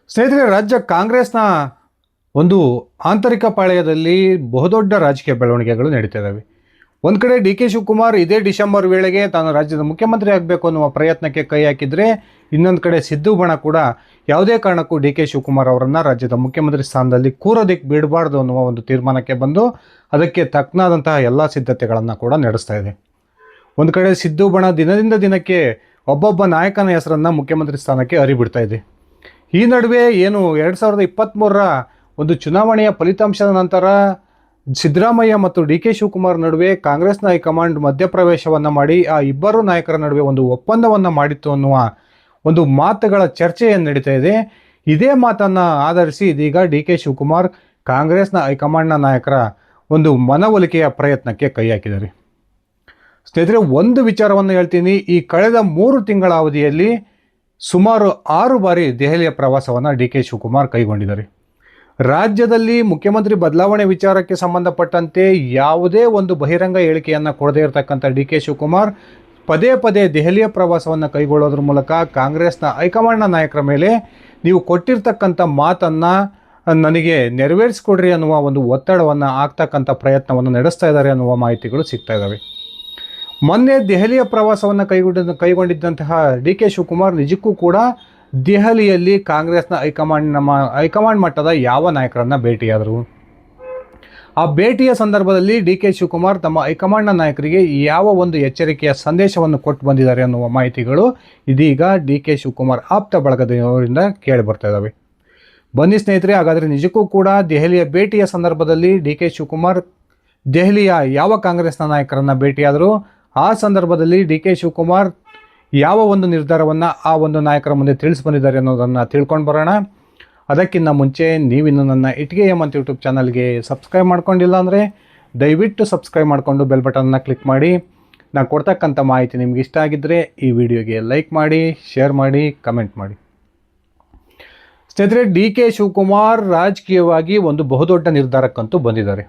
ಸ್ನೇಹಿತರೆ, ರಾಜ್ಯ ಕಾಂಗ್ರೆಸ್ನ ಒಂದು ಆಂತರಿಕ ಪಾಳೆಯದಲ್ಲಿ ಬಹುದೊಡ್ಡ ರಾಜಕೀಯ ಬೆಳವಣಿಗೆಗಳು ನಡೀತಾ ಇದ್ದಾವೆ. ಒಂದು ಕಡೆ ಡಿ ಕೆ ಶಿವಕುಮಾರ್ ಇದೇ ಡಿಸೆಂಬರ್ ವೇಳೆಗೆ ತಾನು ರಾಜ್ಯದ ಮುಖ್ಯಮಂತ್ರಿ ಆಗಬೇಕು ಅನ್ನುವ ಪ್ರಯತ್ನಕ್ಕೆ ಕೈ ಹಾಕಿದರೆ, ಇನ್ನೊಂದು ಕಡೆ ಸಿದ್ದು ಬಣ ಕೂಡ ಯಾವುದೇ ಕಾರಣಕ್ಕೂ ಡಿ ಕೆ ಶಿವಕುಮಾರ್ ಅವರನ್ನು ರಾಜ್ಯದ ಮುಖ್ಯಮಂತ್ರಿ ಸ್ಥಾನದಲ್ಲಿ ಕೂರೋದಕ್ಕೆ ಬಿಡಬಾರ್ದು ಅನ್ನುವ ಒಂದು ತೀರ್ಮಾನಕ್ಕೆ ಬಂದು ಅದಕ್ಕೆ ತಕ್ಕನಾದಂತಹ ಎಲ್ಲ ಸಿದ್ಧತೆಗಳನ್ನು ಕೂಡ ನಡೆಸ್ತಾ ಇದೆ. ಒಂದು ಕಡೆ ಸಿದ್ದು ಬಣ ದಿನದಿಂದ ದಿನಕ್ಕೆ ಒಬ್ಬೊಬ್ಬ ನಾಯಕನ ಹೆಸರನ್ನು ಮುಖ್ಯಮಂತ್ರಿ ಸ್ಥಾನಕ್ಕೆ ಹರಿಬಿಡ್ತಾ ಇದೆ. ಈ ನಡುವೆ ಏನು 2023ರ ಒಂದು ಚುನಾವಣೆಯ ಫಲಿತಾಂಶದ ನಂತರ ಸಿದ್ದರಾಮಯ್ಯ ಮತ್ತು ಡಿ ಕೆ ಶಿವಕುಮಾರ್ ನಡುವೆ ಕಾಂಗ್ರೆಸ್ನ ಹೈಕಮಾಂಡ್ ಮಧ್ಯಪ್ರವೇಶವನ್ನು ಮಾಡಿ ಆ ಇಬ್ಬರು ನಾಯಕರ ನಡುವೆ ಒಂದು ಒಪ್ಪಂದವನ್ನು ಮಾಡಿತ್ತು ಅನ್ನುವ ಒಂದು ಮಾತುಗಳ ಚರ್ಚೆ ಏನು ನಡೀತಾ ಇದೆ. ಇದೇ ಮಾತನ್ನು ಆಧರಿಸಿ ಇದೀಗ ಡಿ ಕೆ ಶಿವಕುಮಾರ್ ಕಾಂಗ್ರೆಸ್ನ ಹೈಕಮಾಂಡ್ನ ನಾಯಕರ ಒಂದು ಮನವೊಲಿಕೆಯ ಪ್ರಯತ್ನಕ್ಕೆ ಕೈ ಹಾಕಿದ್ದಾರೆ. ಸ್ನೇಹಿತರೆ, ಒಂದು ವಿಚಾರವನ್ನು ಹೇಳ್ತೀನಿ. ಈ ಕಳೆದ 3 ತಿಂಗಳ ಅವಧಿಯಲ್ಲಿ ಸುಮಾರು 6 ಬಾರಿ ದೆಹಲಿಯ ಪ್ರವಾಸವನ್ನು ಡಿ ಕೆ ಶಿವಕುಮಾರ್ ಕೈಗೊಂಡಿದ್ದಾರೆ. ರಾಜ್ಯದಲ್ಲಿ ಮುಖ್ಯಮಂತ್ರಿ ಬದಲಾವಣೆ ವಿಚಾರಕ್ಕೆ ಸಂಬಂಧಪಟ್ಟಂತೆ ಯಾವುದೇ ಒಂದು ಬಹಿರಂಗ ಹೇಳಿಕೆಯನ್ನು ಕೊಡದೇ ಇರತಕ್ಕಂಥ ಡಿ ಕೆ ಶಿವಕುಮಾರ್ ಪದೇ ಪದೇ ದೆಹಲಿಯ ಪ್ರವಾಸವನ್ನು ಕೈಗೊಳ್ಳೋದ್ರ ಮೂಲಕ ಕಾಂಗ್ರೆಸ್ನ ಹೈಕಮಾಂಡ್ನ ನಾಯಕರ ಮೇಲೆ ನೀವು ಕೊಟ್ಟಿರ್ತಕ್ಕಂಥ ಮಾತನ್ನು ನನಗೆ ನೆರವೇರಿಸಿಕೊಡ್ರಿ ಅನ್ನುವ ಒಂದು ಒತ್ತಡವನ್ನು ಆಗ್ತಕ್ಕಂಥ ಪ್ರಯತ್ನವನ್ನು ನಡೆಸ್ತಾ ಇದ್ದಾರೆ ಅನ್ನುವ ಮಾಹಿತಿಗಳು ಸಿಗ್ತಾ ಇದ್ದಾವೆ. ಮೊನ್ನೆ ದೆಹಲಿಯ ಪ್ರವಾಸವನ್ನು ಕೈಗೊಂಡಿದ್ದಂತಹ ಡಿ ಕೆ ಶಿವಕುಮಾರ್ ನಿಜಕ್ಕೂ ಕೂಡ ದೆಹಲಿಯಲ್ಲಿ ಕಾಂಗ್ರೆಸ್ನ ಹೈಕಮಾಂಡ್ ಮಟ್ಟದ ಯಾವ ನಾಯಕರನ್ನು ಭೇಟಿಯಾದರು? ಆ ಭೇಟಿಯ ಸಂದರ್ಭದಲ್ಲಿ ಡಿ ಕೆ ಶಿವಕುಮಾರ್ ತಮ್ಮ ಹೈಕಮಾಂಡ್ನ ನಾಯಕರಿಗೆ ಯಾವ ಒಂದು ಎಚ್ಚರಿಕೆಯ ಸಂದೇಶವನ್ನು ಕೊಟ್ಟು ಬಂದಿದ್ದಾರೆ ಅನ್ನುವ ಮಾಹಿತಿಗಳು ಇದೀಗ ಡಿ ಕೆ ಶಿವಕುಮಾರ್ ಆಪ್ತ ಬಳಗದವರಿಂದ ಕೇಳಿ ಬರ್ತಾ ಇದ್ದಾವೆ. ಬನ್ನಿ ಸ್ನೇಹಿತರೆ, ಹಾಗಾದರೆ ನಿಜಕ್ಕೂ ಕೂಡ ದೆಹಲಿಯ ಭೇಟಿಯ ಸಂದರ್ಭದಲ್ಲಿ ಡಿ ಕೆ ಶಿವಕುಮಾರ್ ದೆಹಲಿಯ ಯಾವ ಕಾಂಗ್ರೆಸ್ನ ನಾಯಕರನ್ನು ಭೇಟಿಯಾದರು, ಆ ಸಂದರ್ಭದಲ್ಲಿ ಡಿ ಕೆ ಶಿವಕುಮಾರ್ ಯಾವ ಒಂದು ನಿರ್ಧಾರವನ್ನು ಆ ಒಂದು ನಾಯಕರ ಮುಂದೆ ತಿಳಿಸಿ ಬಂದಿದ್ದಾರೆ ಅನ್ನೋದನ್ನು ತಿಳ್ಕೊಂಡು ಬರೋಣ. ಅದಕ್ಕಿಂತ ಮುಂಚೆ ನೀವಿನ್ನು ನನ್ನ ಇಟ್ಗೆ ಎಮ್ ಅಂತ ಯೂಟ್ಯೂಬ್ ಚಾನಲ್ಗೆ ಸಬ್ಸ್ಕ್ರೈಬ್ ಮಾಡ್ಕೊಂಡಿಲ್ಲ ಅಂದರೆ ದಯವಿಟ್ಟು ಸಬ್ಸ್ಕ್ರೈಬ್ ಮಾಡಿಕೊಂಡು ಬೆಲ್ ಬಟನ್ನ ಕ್ಲಿಕ್ ಮಾಡಿ. ನಾನು ಕೊಡ್ತಕ್ಕಂಥ ಮಾಹಿತಿ ನಿಮ್ಗೆ ಇಷ್ಟ ಆಗಿದ್ದರೆ ಈ ವಿಡಿಯೋಗೆ ಲೈಕ್ ಮಾಡಿ, ಶೇರ್ ಮಾಡಿ, ಕಮೆಂಟ್ ಮಾಡಿ. ಸ್ನೇಹಿತರೆ, ಡಿ ಕೆ ಶಿವಕುಮಾರ್ ರಾಜಕೀಯವಾಗಿ ಒಂದು ಬಹುದೊಡ್ಡ ನಿರ್ಧಾರಕ್ಕಂತೂ ಬಂದಿದ್ದಾರೆ.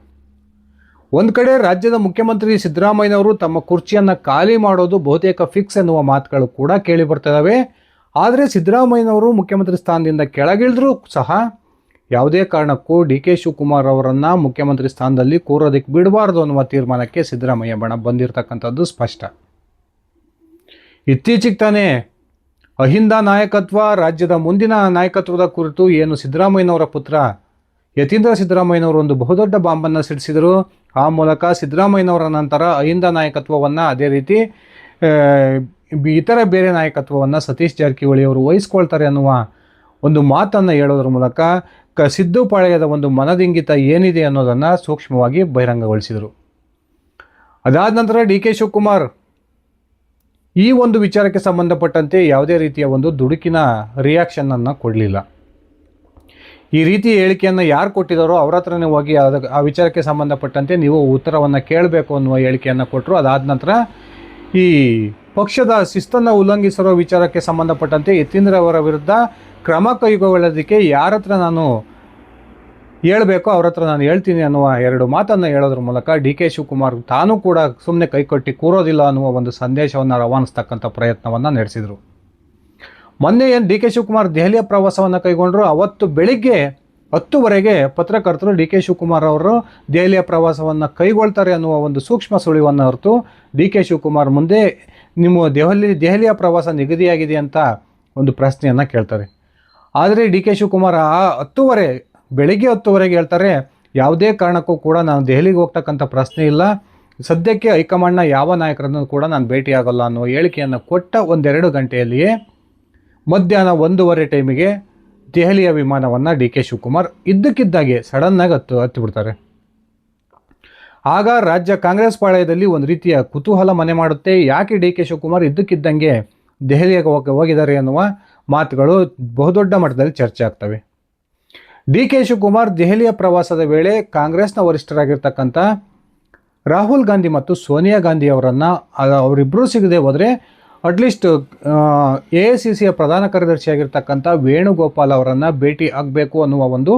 ಒಂದು ಕಡೆ ರಾಜ್ಯದ ಮುಖ್ಯಮಂತ್ರಿ ಸಿದ್ದರಾಮಯ್ಯನವರು ತಮ್ಮ ಕುರ್ಚಿಯನ್ನು ಖಾಲಿ ಮಾಡೋದು ಬಹುತೇಕ ಫಿಕ್ಸ್ ಎನ್ನುವ ಮಾತುಗಳು ಕೂಡ ಕೇಳಿ ಬರ್ತಿದ್ದಾವೆ. ಆದರೆ ಸಿದ್ದರಾಮಯ್ಯನವರು ಮುಖ್ಯಮಂತ್ರಿ ಸ್ಥಾನದಿಂದ ಕೆಳಗಿಳಿದ್ರೂ ಸಹ ಯಾವುದೇ ಕಾರಣಕ್ಕೂ ಡಿ ಕೆ ಶಿವಕುಮಾರ್ ಅವರನ್ನು ಮುಖ್ಯಮಂತ್ರಿ ಸ್ಥಾನದಲ್ಲಿ ಕೂರೋದಕ್ಕೆ ಬಿಡಬಾರ್ದು ಅನ್ನುವ ತೀರ್ಮಾನಕ್ಕೆ ಸಿದ್ದರಾಮಯ್ಯ ಬಣ ಬಂದಿರತಕ್ಕಂಥದ್ದು ಸ್ಪಷ್ಟ. ಇತ್ತೀಚೆಗೆ ತಾನೇ ಅಹಿಂದ ನಾಯಕತ್ವ, ರಾಜ್ಯದ ಮುಂದಿನ ನಾಯಕತ್ವದ ಕುರಿತು ಏನು ಸಿದ್ದರಾಮಯ್ಯನವರ ಪುತ್ರ ಯತೀಂದ್ರ ಸಿದ್ದರಾಮಯ್ಯನವರು ಒಂದು ಬಹುದೊಡ್ಡ ಬಾಂಬನ್ನು ಸಿಡಿಸಿದರು. ಆ ಮೂಲಕ ಸಿದ್ದರಾಮಯ್ಯನವರ ನಂತರ ಅಹಿಂದ ನಾಯಕತ್ವವನ್ನು, ಅದೇ ರೀತಿ ಇತರ ಬೇರೆ ನಾಯಕತ್ವವನ್ನು ಸತೀಶ್ ಜಾರಕಿಹೊಳಿ ಅವರು ವಹಿಸ್ಕೊಳ್ತಾರೆ ಅನ್ನುವ ಒಂದು ಮಾತನ್ನು ಹೇಳೋದ್ರ ಮೂಲಕ ಸಿದ್ದು ಪಾಳೆಯದ ಒಂದು ಮನದಿಂಗಿತ ಏನಿದೆ ಅನ್ನೋದನ್ನು ಸೂಕ್ಷ್ಮವಾಗಿ ಬಹಿರಂಗಗೊಳಿಸಿದರು. ಅದಾದ ನಂತರ ಡಿ ಕೆ ಶಿವಕುಮಾರ್ ಈ ಒಂದು ವಿಚಾರಕ್ಕೆ ಸಂಬಂಧಪಟ್ಟಂತೆ ಯಾವುದೇ ರೀತಿಯ ಒಂದು ದುಡುಕಿನ ರಿಯಾಕ್ಷನನ್ನು ಕೊಡಲಿಲ್ಲ. ಈ ರೀತಿ ಹೇಳಿಕೆಯನ್ನು ಯಾರು ಕೊಟ್ಟಿದ್ದಾರೋ ಅವ್ರ ಹತ್ರನೇ ಹೋಗಿ ಆ ವಿಚಾರಕ್ಕೆ ಸಂಬಂಧಪಟ್ಟಂತೆ ನೀವು ಉತ್ತರವನ್ನು ಕೇಳಬೇಕು ಅನ್ನುವ ಹೇಳಿಕೆಯನ್ನು ಕೊಟ್ಟರು. ಅದಾದ ನಂತರ ಈ ಪಕ್ಷದ ಶಿಸ್ತನ್ನು ಉಲ್ಲಂಘಿಸಿರೋ ವಿಚಾರಕ್ಕೆ ಸಂಬಂಧಪಟ್ಟಂತೆ ಯತೀಂದ್ರ ಅವರ ವಿರುದ್ಧ ಕ್ರಮ ಕೈಗೊಳ್ಳೋದಕ್ಕೆ ಯಾರ ಹತ್ರ ನಾನು ಹೇಳಬೇಕೋ ಅವ್ರ ಹತ್ರ ನಾನು ಹೇಳ್ತೀನಿ ಅನ್ನುವ 2 ಮಾತನ್ನು ಹೇಳೋದ್ರ ಮೂಲಕ ಡಿ ಕೆ ಶಿವಕುಮಾರ್ ತಾನೂ ಕೂಡ ಸುಮ್ಮನೆ ಕೈಕೊಟ್ಟು ಕೂರೋದಿಲ್ಲ ಅನ್ನುವ ಒಂದು ಸಂದೇಶವನ್ನು ರವಾನಿಸ್ತಕ್ಕಂಥ ಪ್ರಯತ್ನವನ್ನು ನಡೆಸಿದರು. ಮೊನ್ನೆ ಏನು ಡಿ ಕೆ ಶಿವಕುಮಾರ್ ದೆಹಲಿಯ ಪ್ರವಾಸವನ್ನು ಕೈಗೊಂಡರು, ಅವತ್ತು ಬೆಳಿಗ್ಗೆ 10 ಪತ್ರಕರ್ತರು ಡಿ ಕೆ ಶಿವಕುಮಾರ್ ಅವರು ದೆಹಲಿಯ ಪ್ರವಾಸವನ್ನು ಕೈಗೊಳ್ತಾರೆ ಅನ್ನುವ ಒಂದು ಸೂಕ್ಷ್ಮ ಸುಳಿವನ್ನು ಹೊರತು ಡಿ ಕೆ ಶಿವಕುಮಾರ್ ಮುಂದೆ ನಿಮ್ಮ ದೆಹಲಿಯ ಪ್ರವಾಸ ನಿಗದಿಯಾಗಿದೆ ಅಂತ ಒಂದು ಪ್ರಶ್ನೆಯನ್ನು ಕೇಳ್ತಾರೆ. ಆದರೆ ಡಿ ಕೆ ಶಿವಕುಮಾರ್ ಬೆಳಿಗ್ಗೆ 10 ಹೇಳ್ತಾರೆ, ಯಾವುದೇ ಕಾರಣಕ್ಕೂ ಕೂಡ ನಾನು ದೆಹಲಿಗೆ ಹೋಗ್ತಕ್ಕಂಥ ಪ್ರಶ್ನೆ ಇಲ್ಲ, ಸದ್ಯಕ್ಕೆ ಹೈಕಮಾಂಡ್ನ ಯಾವ ನಾಯಕರನ್ನು ಕೂಡ ನಾನು ಭೇಟಿಯಾಗಲ್ಲ ಅನ್ನುವ ಹೇಳಿಕೆಯನ್ನು ಕೊಟ್ಟ 1-2 ಗಂಟೆಯಲ್ಲಿಯೇ ಮಧ್ಯಾಹ್ನ 1:15 ಟೈಮಿಗೆ ದೆಹಲಿಯ ವಿಮಾನವನ್ನು ಡಿ ಕೆ ಶಿವಕುಮಾರ್ ಇದ್ದಕ್ಕಿದ್ದಾಗೆ ಸಡನ್ನಾಗಿ ಹತ್ತಿ ಬಿಡ್ತಾರೆ. ಆಗ ರಾಜ್ಯ ಕಾಂಗ್ರೆಸ್ ಪಾಳೆಯದಲ್ಲಿ ಒಂದು ರೀತಿಯ ಕುತೂಹಲ ಮನೆ ಮಾಡುತ್ತೆ. ಯಾಕೆ ಡಿ ಕೆ ಶಿವಕುಮಾರ್ ಇದ್ದಕ್ಕಿದ್ದಂಗೆ ದೆಹಲಿಗೆ ಹೋಗಿದ್ದಾರೆ ಅನ್ನುವ ಮಾತುಗಳು ಬಹುದೊಡ್ಡ ಮಟ್ಟದಲ್ಲಿ ಚರ್ಚೆ ಆಗ್ತವೆ. ಡಿ ಕೆ ಶಿವಕುಮಾರ್ ದೆಹಲಿಯ ಪ್ರವಾಸದ ವೇಳೆ ಕಾಂಗ್ರೆಸ್ನ ವರಿಷ್ಠರಾಗಿರ್ತಕ್ಕಂಥ ರಾಹುಲ್ ಗಾಂಧಿ ಮತ್ತು ಸೋನಿಯಾ ಗಾಂಧಿ ಅವರಿಬ್ಬರೂ ಸಿಗದೆ ಹೋದರೆ ಅಟ್ಲೀಸ್ಟ್ AICCಯ ಪ್ರಧಾನ ಕಾರ್ಯದರ್ಶಿಯಾಗಿರ್ತಕ್ಕಂಥ ವೇಣುಗೋಪಾಲ್ ಅವರನ್ನು ಭೇಟಿ ಆಗಬೇಕು ಅನ್ನುವ ಒಂದು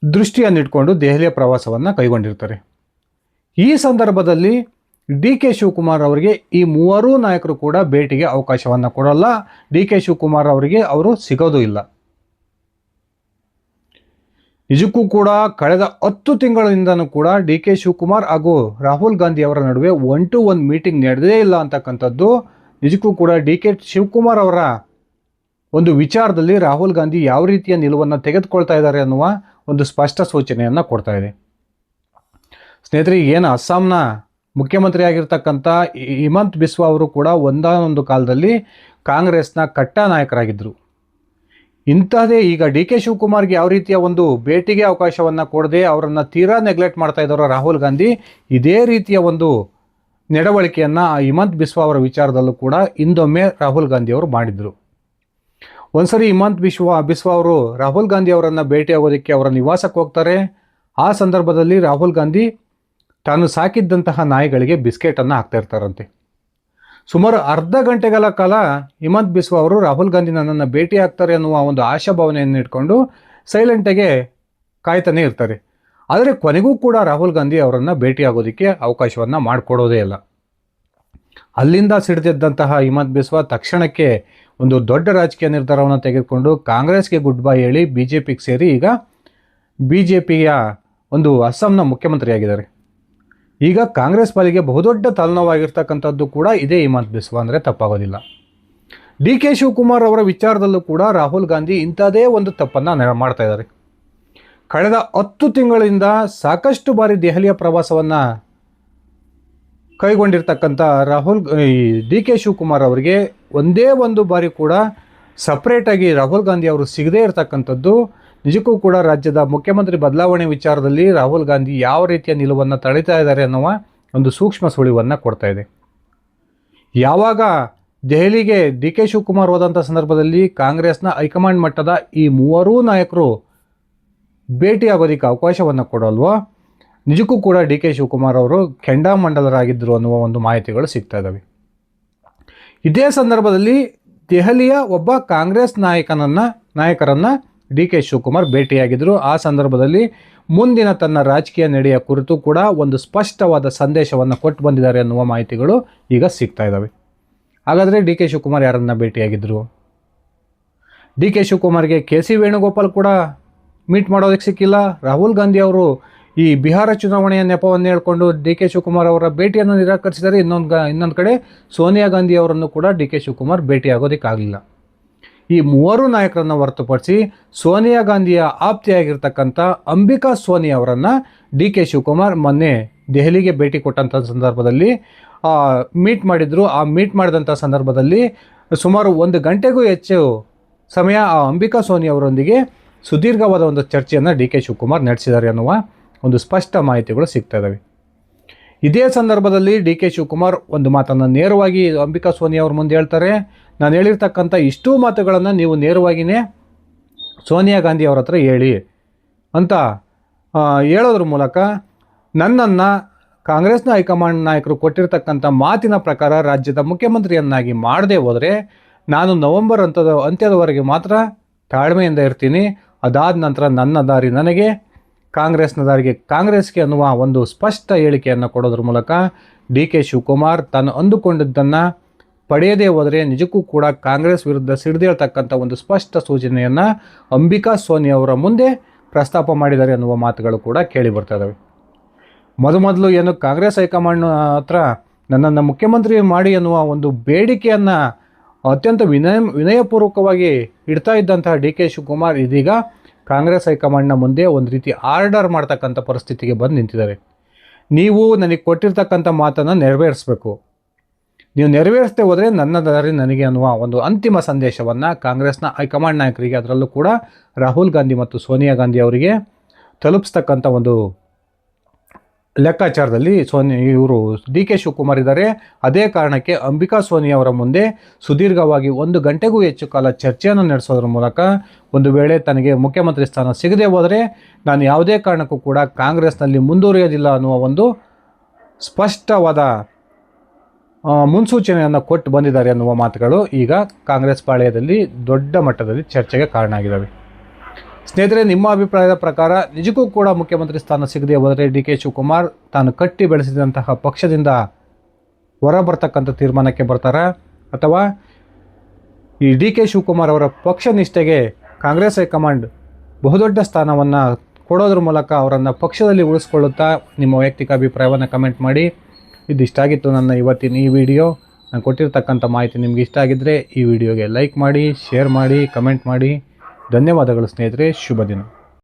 ದೃಷ್ಟಿಯನ್ನಿಟ್ಕೊಂಡು ದೆಹಲಿಯ ಪ್ರವಾಸವನ್ನು ಕೈಗೊಂಡಿರ್ತಾರೆ. ಈ ಸಂದರ್ಭದಲ್ಲಿ ಡಿ ಕೆ ಶಿವಕುಮಾರ್ ಅವರಿಗೆ ಈ ಮೂವರೂ ನಾಯಕರು ಕೂಡ ಭೇಟಿಗೆ ಅವಕಾಶವನ್ನು ಕೊಡಲ್ಲ. ಡಿ ಕೆ ಶಿವಕುಮಾರ್ ಅವರಿಗೆ ಅವರು ಸಿಗೋದು ಇಲ್ಲ. ನಿಜಕ್ಕೂ ಕೂಡ ಕಳೆದ 10 ತಿಂಗಳಿಂದನೂ ಕೂಡ ಡಿ ಕೆ ಶಿವಕುಮಾರ್ ಹಾಗೂ ರಾಹುಲ್ ಗಾಂಧಿ ಅವರ ನಡುವೆ 1-to-1 ಮೀಟಿಂಗ್ ನಡೆದೇ ಇಲ್ಲ ಅಂತಕ್ಕಂಥದ್ದು ನಿಜಕ್ಕೂ ಕೂಡ ಡಿ ಕೆ ಶಿವಕುಮಾರ್ ಅವರ ಒಂದು ವಿಚಾರದಲ್ಲಿ ರಾಹುಲ್ ಗಾಂಧಿ ಯಾವ ರೀತಿಯ ನಿಲುವನ್ನು ತೆಗೆದುಕೊಳ್ತಾ ಇದ್ದಾರೆ ಅನ್ನುವ ಒಂದು ಸ್ಪಷ್ಟ ಸೂಚನೆಯನ್ನು ಕೊಡ್ತಾ ಇದೆ. ಸ್ನೇಹಿತರೆ, ಏನು ಅಸ್ಸಾಂನ ಮುಖ್ಯಮಂತ್ರಿ ಆಗಿರ್ತಕ್ಕಂಥ ಹಿಮಂತ್ ಬಿಸ್ವಾ ಅವರು ಕೂಡ ಒಂದಾನೊಂದು ಕಾಲದಲ್ಲಿ ಕಾಂಗ್ರೆಸ್ನ ಕಟ್ಟ ನಾಯಕರಾಗಿದ್ದರು. ಇಂತಹದೇ ಈಗ ಡಿ ಕೆ ಶಿವಕುಮಾರ್ಗೆ ಯಾವ ರೀತಿಯ ಒಂದು ಭೇಟಿಗೆ ಅವಕಾಶವನ್ನು ಕೊಡದೆ ಅವರನ್ನು ತೀರಾ ನೆಗ್ಲೆಕ್ಟ್ ಮಾಡ್ತಾ ಇದ್ದಾರೋ ರಾಹುಲ್ ಗಾಂಧಿ, ಇದೇ ರೀತಿಯ ಒಂದು ನಡವಳಿಕೆಯನ್ನು ಹಿಮಂತ್ ಬಿಸ್ವಾ ಅವರ ವಿಚಾರದಲ್ಲೂ ಕೂಡ ಹಿಂದೊಮ್ಮೆ ರಾಹುಲ್ ಗಾಂಧಿ ಅವರು ಮಾಡಿದರು. ಒಂದ್ಸರಿ ಹಿಮಂತ್ ಬಿಸ್ವಾ ಅವರು ರಾಹುಲ್ ಗಾಂಧಿ ಅವರನ್ನು ಭೇಟಿಯಾಗೋದಕ್ಕೆ ಅವರ ನಿವಾಸಕ್ಕೆ ಹೋಗ್ತಾರೆ. ಆ ಸಂದರ್ಭದಲ್ಲಿ ರಾಹುಲ್ ಗಾಂಧಿ ತಾನು ಸಾಕಿದ್ದಂತಹ ನಾಯಿಗಳಿಗೆ ಬಿಸ್ಕೆಟನ್ನು ಹಾಕ್ತಾ ಇರ್ತಾರಂತೆ. ಸುಮಾರು ಅರ್ಧ ಗಂಟೆಗಳ ಕಾಲ ಹಿಮಂತ್ ಬಿಸ್ವಾ ಅವರು ರಾಹುಲ್ ಗಾಂಧಿ ನನ್ನನ್ನು ಭೇಟಿ ಆಗ್ತಾರೆ ಅನ್ನುವ ಒಂದು ಆಶಾಭಾವನೆಯನ್ನು ಇಟ್ಕೊಂಡು ಸೈಲೆಂಟಾಗೆ ಕಾಯ್ತಾನೆ ಇರ್ತಾರೆ. ಆದರೆ ಕೊನೆಗೂ ಕೂಡ ರಾಹುಲ್ ಗಾಂಧಿ ಅವರನ್ನು ಭೇಟಿಯಾಗೋದಕ್ಕೆ ಅವಕಾಶವನ್ನು ಮಾಡಿಕೊಡೋದೇ ಇಲ್ಲ. ಅಲ್ಲಿಂದ ಸಿಡಿದಿದ್ದಂತಹ ಹಿಮಂತ್ ಬಿಸ್ವಾ ತಕ್ಷಣಕ್ಕೆ ಒಂದು ದೊಡ್ಡ ರಾಜಕೀಯ ನಿರ್ಧಾರವನ್ನು ತೆಗೆದುಕೊಂಡು ಕಾಂಗ್ರೆಸ್ಗೆ ಗುಡ್ ಬೈ ಹೇಳಿ BJPಗೆ ಸೇರಿ ಈಗ BJPಯ ಒಂದು ಅಸ್ಸಾಂನ ಮುಖ್ಯಮಂತ್ರಿಯಾಗಿದ್ದಾರೆ. ಈಗ ಕಾಂಗ್ರೆಸ್ ಪಾಲಿಗೆ ಬಹುದೊಡ್ಡ ತಲೆನೋವಾಗಿರ್ತಕ್ಕಂಥದ್ದು ಕೂಡ ಇದೇ ಹಿಮಂತ್ ಬಿಸ್ವಾ ಅಂದರೆ ತಪ್ಪಾಗೋದಿಲ್ಲ. ಡಿ ಕೆ ಶಿವಕುಮಾರ್ ಅವರ ವಿಚಾರದಲ್ಲೂ ಕೂಡ ರಾಹುಲ್ ಗಾಂಧಿ ಇಂಥದೇ ಒಂದು ತಪ್ಪನ್ನು ಮಾಡ್ತಾ ಇದ್ದಾರೆ. ಕಳೆದ 10 ತಿಂಗಳಿಂದ ಸಾಕಷ್ಟು ಬಾರಿ ದೆಹಲಿಯ ಪ್ರವಾಸವನ್ನು ಕೈಗೊಂಡಿರ್ತಕ್ಕಂಥ ಡಿ ಕೆ ಶಿವಕುಮಾರ್ ಅವರಿಗೆ ಒಂದೇ ಒಂದು ಬಾರಿ ಕೂಡ ಸಪ್ರೇಟಾಗಿ ರಾಹುಲ್ ಗಾಂಧಿ ಅವರು ಸಿಗದೇ ಇರತಕ್ಕಂಥದ್ದು ನಿಜಕ್ಕೂ ಕೂಡ ರಾಜ್ಯದ ಮುಖ್ಯಮಂತ್ರಿ ಬದಲಾವಣೆ ವಿಚಾರದಲ್ಲಿ ರಾಹುಲ್ ಗಾಂಧಿ ಯಾವ ರೀತಿಯ ನಿಲುವನ್ನು ತಳಿತಾ ಇದ್ದಾರೆ ಅನ್ನುವ ಒಂದು ಸೂಕ್ಷ್ಮ ಸುಳಿವನ್ನು ಕೊಡ್ತಾ ಇದೆ. ಯಾವಾಗ ದೆಹಲಿಗೆ ಡಿ ಕೆ ಶಿವಕುಮಾರ್ ಹೋದಂಥ ಸಂದರ್ಭದಲ್ಲಿ ಕಾಂಗ್ರೆಸ್ನ ಹೈಕಮಾಂಡ್ ಮಟ್ಟದ ಈ ಮೂವರೂ ನಾಯಕರು ಭೇಟಿಯಾಗೋದಕ್ಕೆ ಅವಕಾಶವನ್ನು ಕೊಡಲ್ವೋ, ನಿಜಕ್ಕೂ ಕೂಡ ಡಿ ಕೆ ಶಿವಕುಮಾರ್ ಅವರು ಕೆಂಡಾಮಂಡಲರಾಗಿದ್ದರು ಅನ್ನುವ ಒಂದು ಮಾಹಿತಿಗಳು ಸಿಗ್ತಾ ಇದ್ದಾವೆ. ಇದೇ ಸಂದರ್ಭದಲ್ಲಿ ದೆಹಲಿಯ ಒಬ್ಬ ಕಾಂಗ್ರೆಸ್ ನಾಯಕರನ್ನು ಡಿ ಕೆ ಶಿವಕುಮಾರ್ ಭೇಟಿಯಾಗಿದ್ದರು. ಆ ಸಂದರ್ಭದಲ್ಲಿ ಮುಂದಿನ ತನ್ನ ರಾಜಕೀಯ ನಡೆಯ ಕುರಿತು ಕೂಡ ಒಂದು ಸ್ಪಷ್ಟವಾದ ಸಂದೇಶವನ್ನು ಕೊಟ್ಟು ಬಂದಿದ್ದಾರೆ ಅನ್ನುವ ಮಾಹಿತಿಗಳು ಈಗ ಸಿಗ್ತಾ ಇದ್ದಾವೆ. ಹಾಗಾದರೆ ಡಿ ಕೆ ಶಿವಕುಮಾರ್ ಯಾರನ್ನು ಭೇಟಿಯಾಗಿದ್ದರು? ಡಿ ಕೆ ಶಿವಕುಮಾರ್ಗೆ ಕೆ ಸಿ ವೇಣುಗೋಪಾಲ್ ಕೂಡ ಮೀಟ್ ಮಾಡೋದಕ್ಕೆ ಸಿಕ್ಕಿಲ್ಲ. ರಾಹುಲ್ ಗಾಂಧಿ ಅವರು ಈ ಬಿಹಾರ ಚುನಾವಣೆಯ ನೆಪವನ್ನು ಹೇಳ್ಕೊಂಡು ಡಿ ಕೆ ಶಿವಕುಮಾರ್ ಅವರ ಭೇಟಿಯನ್ನು ನಿರಾಕರಿಸಿದರೆ, ಇನ್ನೊಂದು ಕಡೆ ಸೋನಿಯಾ ಗಾಂಧಿ ಅವರನ್ನು ಕೂಡ ಡಿ ಕೆ ಶಿವಕುಮಾರ್ ಭೇಟಿಯಾಗೋದಕ್ಕಾಗಲಿಲ್ಲ. ಈ ಮೂವರು ನಾಯಕರನ್ನು ಹೊರತುಪಡಿಸಿ ಸೋನಿಯಾ ಗಾಂಧಿಯ ಆಪ್ತಿಯಾಗಿರ್ತಕ್ಕಂಥ ಅಂಬಿಕಾ ಸೋನಿ ಅವರನ್ನು ಡಿ ಕೆ ಶಿವಕುಮಾರ್ ಮೊನ್ನೆ ದೆಹಲಿಗೆ ಭೇಟಿ ಕೊಟ್ಟಂಥ ಸಂದರ್ಭದಲ್ಲಿ ಮೀಟ್ ಮಾಡಿದರು. ಆ ಮೀಟ್ ಮಾಡಿದಂಥ ಸಂದರ್ಭದಲ್ಲಿ ಸುಮಾರು 1 ಗಂಟೆಗೂ ಹೆಚ್ಚು ಸಮಯ ಆ ಅಂಬಿಕಾ ಸೋನಿ ಅವರೊಂದಿಗೆ ಸುದೀರ್ಘವಾದ ಒಂದು ಚರ್ಚೆಯನ್ನು ಡಿ ಕೆ ಶಿವಕುಮಾರ್ ನಡೆಸಿದ್ದಾರೆ ಅನ್ನುವ ಒಂದು ಸ್ಪಷ್ಟ ಮಾಹಿತಿಗಳು ಸಿಗ್ತಾ ಇದ್ದಾವೆ. ಇದೇ ಸಂದರ್ಭದಲ್ಲಿ ಡಿ ಕೆ ಶಿವಕುಮಾರ್ ಒಂದು ಮಾತನ್ನು ನೇರವಾಗಿ ಅಂಬಿಕಾ ಸೋನಿ ಅವ್ರ ಮುಂದೆ ಹೇಳ್ತಾರೆ. ನಾನು ಹೇಳಿರ್ತಕ್ಕಂಥ ಇಷ್ಟೂ ಮಾತುಗಳನ್ನು ನೀವು ನೇರವಾಗಿಯೇ ಸೋನಿಯಾ ಗಾಂಧಿ ಅವ್ರ ಹತ್ರ ಹೇಳಿ ಅಂತ ಹೇಳೋದ್ರ ಮೂಲಕ ನನ್ನನ್ನು ಕಾಂಗ್ರೆಸ್ನ ಹೈಕಮಾಂಡ್ ನಾಯಕರು ಕೊಟ್ಟಿರ್ತಕ್ಕಂಥ ಮಾತಿನ ಪ್ರಕಾರ ರಾಜ್ಯದ ಮುಖ್ಯಮಂತ್ರಿಯನ್ನಾಗಿ ಮಾಡದೆ ಹೋದರೆ ನಾನು ನವೆಂಬರ್ ಅಂತ್ಯದವರೆಗೆ ಮಾತ್ರ ತಾಳ್ಮೆಯಿಂದ ಇರ್ತೀನಿ. ಅದಾದ ನಂತರ ನನ್ನ ದಾರಿ ನನಗೆ, ಕಾಂಗ್ರೆಸ್ನ ದಾರಿಗೆ ಕಾಂಗ್ರೆಸ್ಗೆ ಅನ್ನುವ ಒಂದು ಸ್ಪಷ್ಟ ಹೇಳಿಕೆಯನ್ನು ಕೊಡೋದ್ರ ಮೂಲಕ ಡಿ ಕೆ ಶಿವಕುಮಾರ್ ತಾನು ಅಂದುಕೊಂಡಿದ್ದನ್ನು ಪಡೆಯದೇ ಹೋದರೆ ನಿಜಕ್ಕೂ ಕೂಡ ಕಾಂಗ್ರೆಸ್ ವಿರುದ್ಧ ಸಿಡಿದೇಳ್ತಕ್ಕಂಥ ಒಂದು ಸ್ಪಷ್ಟ ಸೂಚನೆಯನ್ನು ಅಂಬಿಕಾ ಸೋನಿ ಅವರ ಮುಂದೆ ಪ್ರಸ್ತಾಪ ಮಾಡಿದ್ದಾರೆ ಅನ್ನುವ ಮಾತುಗಳು ಕೂಡ ಕೇಳಿ ಬರ್ತಾ ಇದ್ದಾವೆ. ಮೊದಲು ಏನು ಕಾಂಗ್ರೆಸ್ ಹೈಕಮಾಂಡ್ ಹತ್ರ ನನ್ನನ್ನು ಮುಖ್ಯಮಂತ್ರಿ ಮಾಡಿ ಅನ್ನುವ ಒಂದು ಬೇಡಿಕೆಯನ್ನು ಅತ್ಯಂತ ವಿನಯಪೂರ್ವಕವಾಗಿ ಇಡ್ತಾ ಇದ್ದಂತಹ ಡಿ ಕೆ ಶಿವಕುಮಾರ್ ಇದೀಗ ಕಾಂಗ್ರೆಸ್ ಹೈಕಮಾಂಡ್ನ ಮುಂದೆ ಒಂದು ರೀತಿ ಆರ್ಡರ್ ಮಾಡ್ತಕ್ಕಂಥ ಪರಿಸ್ಥಿತಿಗೆ ಬಂದು ನಿಂತಿದ್ದಾರೆ. ನೀವು ನನಗೆ ಕೊಟ್ಟಿರ್ತಕ್ಕಂಥ ಮಾತನ್ನು ನೆರವೇರಿಸಬೇಕು, ನೀವು ನೆರವೇರಿಸದೆ ಹೋದರೆ ನನ್ನ ದಾರಿ ನನಗೆ ಅನ್ನುವ ಒಂದು ಅಂತಿಮ ಸಂದೇಶವನ್ನು ಕಾಂಗ್ರೆಸ್ನ ಹೈಕಮಾಂಡ್ ನಾಯಕರಿಗೆ, ಅದರಲ್ಲೂ ಕೂಡ ರಾಹುಲ್ ಗಾಂಧಿ ಮತ್ತು ಸೋನಿಯಾ ಗಾಂಧಿ ಅವರಿಗೆ ತಲುಪಿಸ್ತಕ್ಕಂಥ ಒಂದು ಲೆಕ್ಕಾಚಾರದಲ್ಲಿ ಇವರು ಡಿ ಕೆ ಶಿವಕುಮಾರ್ ಇದ್ದಾರೆ. ಅದೇ ಕಾರಣಕ್ಕೆ ಅಂಬಿಕಾ ಸೋನಿ ಅವರ ಮುಂದೆ ಸುದೀರ್ಘವಾಗಿ 1 ಗಂಟೆಗೂ ಹೆಚ್ಚು ಕಾಲ ಚರ್ಚೆಯನ್ನು ನಡೆಸೋದ್ರ ಮೂಲಕ ಒಂದು ವೇಳೆ ತನಗೆ ಮುಖ್ಯಮಂತ್ರಿ ಸ್ಥಾನ ಸಿಗದೆ ಹೋದರೆ ನಾನು ಯಾವುದೇ ಕಾರಣಕ್ಕೂ ಕೂಡ ಕಾಂಗ್ರೆಸ್ನಲ್ಲಿ ಮುಂದುವರಿಯೋದಿಲ್ಲ ಅನ್ನುವ ಒಂದು ಸ್ಪಷ್ಟವಾದ ಮುನ್ಸೂಚನೆಯನ್ನು ಕೊಟ್ಟು ಬಂದಿದ್ದಾರೆ ಅನ್ನುವ ಮಾತುಗಳು ಈಗ ಕಾಂಗ್ರೆಸ್ ಪಾಳೆಯದಲ್ಲಿ ದೊಡ್ಡ ಮಟ್ಟದಲ್ಲಿ ಚರ್ಚೆಗೆ ಕಾರಣ ಆಗಿದ್ದಾವೆ. ಸ್ನೇಹಿತರೆ, ನಿಮ್ಮ ಅಭಿಪ್ರಾಯದ ಪ್ರಕಾರ ನಿಜಕ್ಕೂ ಕೂಡ ಮುಖ್ಯಮಂತ್ರಿ ಸ್ಥಾನ ಸಿಗದೆ ಹೋದರೆ ಡಿ ಕೆ ಶಿವಕುಮಾರ್ ತಾನು ಕಟ್ಟಿ ಬೆಳೆಸಿದಂತಹ ಪಕ್ಷದಿಂದ ಹೊರ ಬರ್ತಕ್ಕಂಥ ತೀರ್ಮಾನಕ್ಕೆ ಬರ್ತಾರಾ, ಅಥವಾ ಈ ಡಿ ಕೆ ಶಿವಕುಮಾರ್ ಅವರ ಪಕ್ಷ ನಿಷ್ಠೆಗೆ ಕಾಂಗ್ರೆಸ್ ಹೈಕಮಾಂಡ್ ಬಹುದೊಡ್ಡ ಸ್ಥಾನವನ್ನು ಕೊಡೋದ್ರ ಮೂಲಕ ಅವರನ್ನು ಪಕ್ಷದಲ್ಲಿ ಉಳಿಸ್ಕೊಳ್ಳುತ್ತಾ? ನಿಮ್ಮ ವೈಯಕ್ತಿಕ ಅಭಿಪ್ರಾಯವನ್ನು ಕಮೆಂಟ್ ಮಾಡಿ. ಇದಿಷ್ಟಾಗಿತ್ತು ನನ್ನ ಇವತ್ತಿನ ಈ ವಿಡಿಯೋ. ನಾನು ಕೊಟ್ಟಿರ್ತಕ್ಕಂಥ ಮಾಹಿತಿ ನಿಮ್ಗೆ ಇಷ್ಟ ಆಗಿದ್ದರೆ ಈ ವಿಡಿಯೋಗೆ ಲೈಕ್ ಮಾಡಿ, ಶೇರ್ ಮಾಡಿ, ಕಮೆಂಟ್ ಮಾಡಿ. ಧನ್ಯವಾದಗಳು ಸ್ನೇಹಿತರೆ. ಶುಭ ದಿನ.